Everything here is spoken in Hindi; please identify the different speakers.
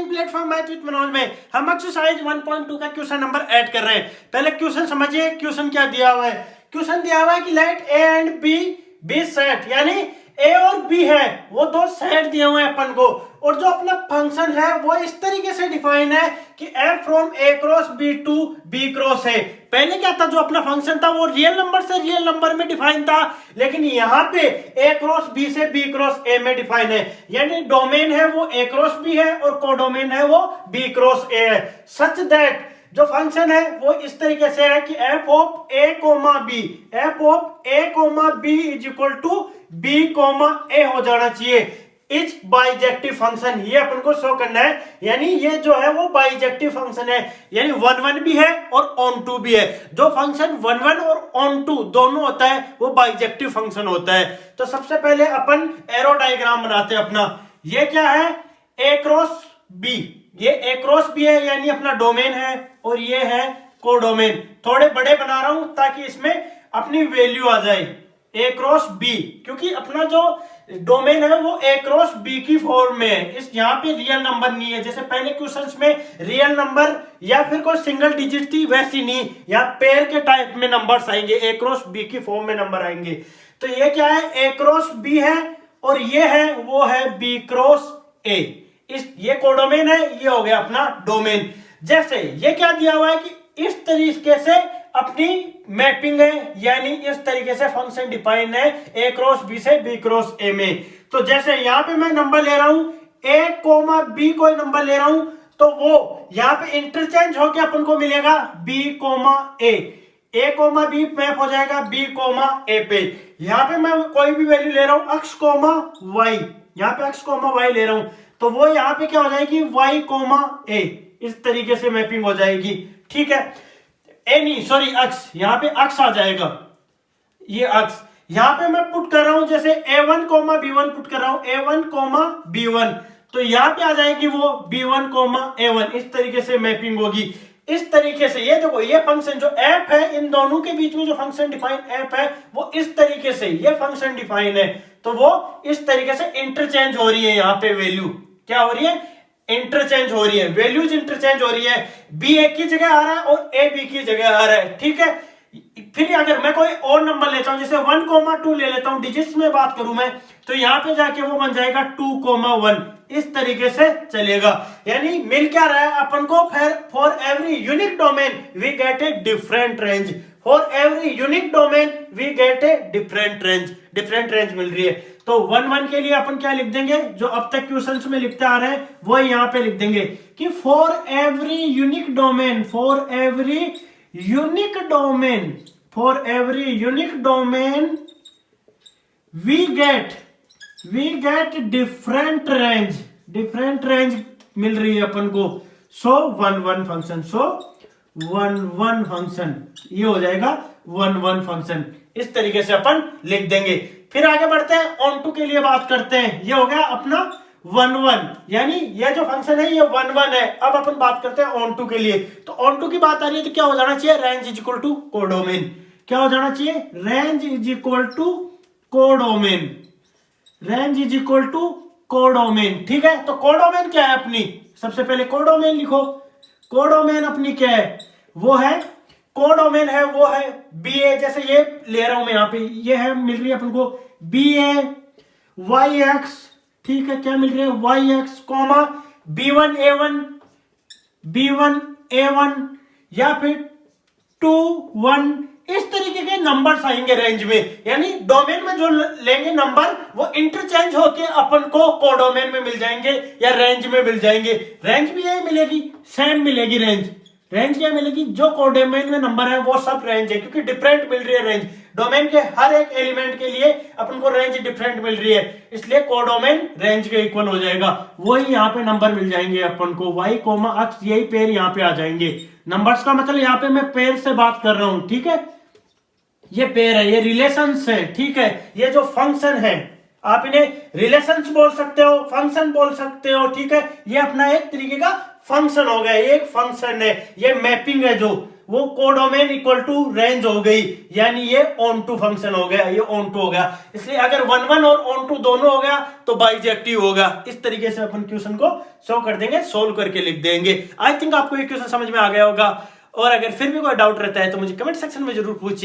Speaker 1: Learning platform math with Manoj में हम एक्सरसाइज 1.2 का क्वेश्चन नंबर ऐड कर रहे हैं। पहले क्वेश्चन समझिए, क्वेश्चन क्या दिया हुआ है। क्वेश्चन दिया हुआ है कि let A and B be set, यानी ए और बी है वो दो सेट दिए हुए हैं अपन को, और जो अपना फंक्शन है वो इस तरीके से डिफाइन है कि f from A cross B to B cross है। पहले क्या था, जो अपना फंक्शन था वो रियल नंबर से रियल नंबर में डिफाइन था, लेकिन यहाँ पे ए क्रॉस बी से बी क्रॉस ए में डिफाइन है, यानी डोमेन है वो ए क्रॉस बी है और कोडोमेन है वो बी क्रॉस ए है। सच दैट जो फंक्शन है वो इस तरीके से है कि F of A comma B, F of A comma B is equal to B comma A हो जाना चाहिए। इज बाइजेक्टिव फंक्शन, ये अपन को शो करना है, यानी ये जो है वो बाइजेक्टिव फंक्शन है, यानी 1 1 भी है और ऑन टू भी है। जो फंक्शन 1 1 और ऑन टू दोनों होता है वो बाइजेक्टिव फंक्शन होता है। तो सबसे पहले अपन एरो डायग्राम बनाते हैं अपना। ये क्या है, ए क्रॉस बी, ये ए क्रॉस बी है यानी अपना डोमेन है, और ये है कोडोमेन। थोड़े बड़े बना रहा हूं ताकि इसमें अपनी वैल्यू आ जाए, ए क्रॉस बी, क्योंकि अपना जो डोमेन है वो ए क्रॉस बी की फॉर्म में है। इस यहाँ पे रियल नंबर नहीं है, जैसे पहले क्वेश्चंस में रियल नंबर या फिर कोई सिंगल डिजिट थी वैसी नहीं, या पेयर के टाइप में नंबर्स आएंगे, ए क्रॉस बी की फॉर्म में नंबर आएंगे। तो ये क्या है, ए क्रॉस बी है, और ये है वो है बी क्रॉस ए। ये कोडोमेन है, ये हो गया अपना डोमेन। जैसे ये क्या दिया हुआ है कि इस तरीके से अपनी मैपिंग है, यानी इस तरीके से फंक्शन डिफाइन है ए क्रॉस बी से बी क्रॉस ए में। तो जैसे यहां पे मैं नंबर ले रहा हूं ए कोमा बी, कोई नंबर ले रहा हूं, तो वो यहां पे इंटरचेंज होके अपन को मिलेगा बी कोमा ए कोमा बी मैप हो जाएगा बी कोमा ए पे। यहां पे मैं कोई भी वैल्यू ले रहा हूं एक्स कोमा वाई, यहां पे एक्स कोमा वाई ले रहा हूं, तो वो यहाँ पे क्या हो जाएगी वाई कोमा ए, इस तरीके से मैपिंग हो जाएगी। ठीक है, ए नहीं सॉरी अक्स, यहाँ पे अक्स आ जाएगा, ये अक्स यहाँ पे मैं पुट कर रहा हूं, जैसे a1 कोमा b1 पुट कर रहा हूं, a1 कोमा b1, तो यहाँ पे आ जाएगी वो b1 कोमा a1, इस तरीके से मैपिंग होगी। इस तरीके से ये देखो, ये फंक्शन जो एफ है, इन दोनों के बीच में जो फंक्शन डिफाइन एफ है वो इस तरीके से ये फंक्शन डिफाइन है, तो वो इस तरीके से इंटरचेंज हो रही है। यहाँ पे वैल्यू क्या हो रही है, इंटरचेंज हो रही है, वैल्यूज इंटरचेंज हो रही है, बी ए की जगह आ रहा है और ए बी की जगह आ रहा है। ठीक है, फिर अगर मैं कोई और नंबर लेता हूं, जैसे 1 कोमा 2 ले लेता हूं, डिजिट्स में बात करूं मैं, तो यहां पे जाके वो बन जाएगा 2 कोमा 1, इस तरीके से चलेगा। यानी मिल क्या रहा है अपन को, for every unique domain we get a different range, for every unique domain we get a different range मिल रही है। तो 1 1 के लिए अपन क्या लिख देंगे, जो अब तक क्वेश्चंस में लिखते आ रहे हैं वो यहाँ पे लिख देंगे कि for every unique domain, for every unique domain we get different range मिल रही है अपन को। सो 1 1 फंक्शन, सो 1 1 फंक्शन, ये हो जाएगा 1 1 फंक्शन, इस तरीके से अपन लिख देंगे। फिर आगे बढ़ते हैं, ऑन टू के लिए बात करते हैं। ये हो गया अपना 1 1, यानी ये जो फंक्शन है ये 1 1 है। अब अपन बात करते हैं ऑन टू के लिए। तो ऑन टू की बात आ रही है तो क्या हो जाना चाहिए, range is equal to codomain. क्या हो जाना चाहिए, range is equal to codomain, range is equal to codomain. ठीक है, तो कोडोमेन क्या है अपनी, सबसे पहले कोडोमेन लिखो। कोडोमेन अपनी क्या है, वो है कोडोमेन है वो है बी ए, जैसे ये ले रहा हूं मैं यहाँ पे, ये है मिल रही है अपन को बी ए वाई एक्स। ठीक है, क्या मिल रही है Y x comma b1 a1 या फिर 2 1, इस तरीके के नंबर्स आएंगे रेंज में, यानी डोमेन में जो लेंगे नंबर वो इंटरचेंज होके अपन को कोडोमेन में मिल जाएंगे या रेंज में मिल जाएंगे। रेंज भी यही मिलेगी, सेम मिलेगी रेंज क्या मिलेगी, जो कोडोमेन में नंबर है वो सब रेंज है, क्योंकि डिफरेंट मिल रही है रेंज। डोमेन के हर एक एलिमेंट के लिए अपन को रेंज डिफरेंट मिल रही है, इसलिए कोडोमेन रेंज के इक्वल हो जाएगा। वही यहाँ पे नंबर मिल जाएंगे अपन को y कोमा अक्स, यही पेयर यहाँ पे आ जाएंगे। नंबर्स का मतलब यहाँ पे मैं पेयर से बात कर रहा हूँ। ठीक है, ये पेयर है, ये रिलेशंस है। ठीक है, ये जो फंक्शन है आप इन्हें रिलेशंस बोल सकते हो, फंक्शन बोल सकते हो। ठीक है, ये अपना एक तरीके का फंक्शन हो गया, ये एक फंक्शन है, ये मैपिंग है जो वो कोडोमेन इक्वल टू रेंज हो गई, यानी ये ऑन टू फंक्शन हो गया, ये ऑन टू हो गया। इसलिए अगर 1 1 और ऑन टू दोनों हो गया तो बाइजेक्टिव होगा। इस तरीके से अपन क्वेश्चन को शो कर देंगे, सोल्व करके लिख देंगे। आई थिंक आपको ये क्वेश्चन समझ में आ गया होगा, और अगर फिर भी कोई डाउट रहता है तो मुझे कमेंट सेक्शन में जरूर पूछिए।